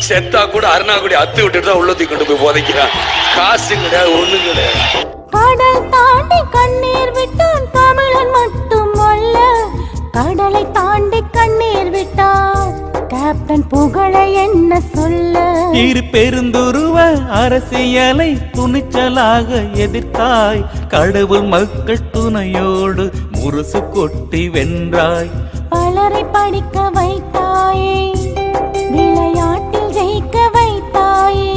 செத்தா கூட அருணாக்குடி அத்து விட்டுட்டு தான் உள்ளத்தி கொண்டு போய் புதைக்கிறான். காசு கிடையாது, ஒண்ணு கிடையாது. கடல் தாண்டி கண்ணீர் விட்டான் தமிழன் மட்டும் அல்ல, கடலை தாண்டி கண்ணீர் விட்டான் கேப்டன் புகழ என்ன சொல்ல. இரு பெருந்துருவ அரசியலை துணிச்சலாக எதிர்த்தாய், கடவுள் மக்கள் துணையோடு முரசு கொட்டி வென்றாய். பலரை படிக்க வைத்தாயே, விளையாட்டில் ஜெயிக்க வைத்தாயே.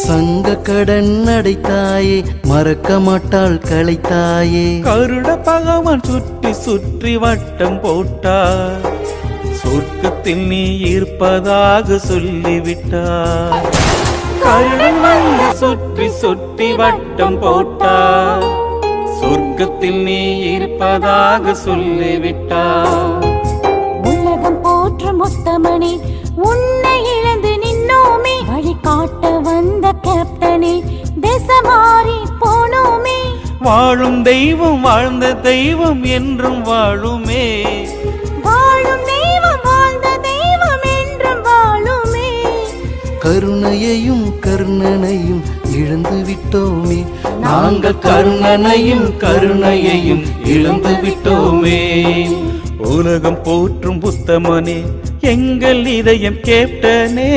சங்க கடன் அடைத்தாயே, மறக்க மாட்டாள் களைத்தாயே. கருட பகவான் சுற்றி சுற்றி வட்டம் போட்டார், சொர்க்கத்தில் நீ இருப்பதாக சொல்லிவிட்டார். கருடன் வந்து சுற்றி சுற்றி வட்டம் போட்டார், சொர்க்கத்தில் நீ இருப்பதாக சொல்லிவிட்டார். உலகம் போற்றும் முத்தமணி உன்னை இழந்து நின்னோமே, வழி காட்ட வந்த கேப்டனே தேசமாறி போனோமே. வாழும் தெய்வம் வாழ்ந்த தெய்வம் என்றும் வாழுமே, வாழும் தெய்வம் வாழ்ந்த தெய்வம் என்றும் வாழுமே. கருணையையும் கருணனையும் இழந்து விட்டோமே, நாங்கள் கருணனையும் கருணையையும் இழந்து விட்டோமே. உலகம் போற்றும் புத்தமனே, எங்கள் இதயம் கேப்டனே.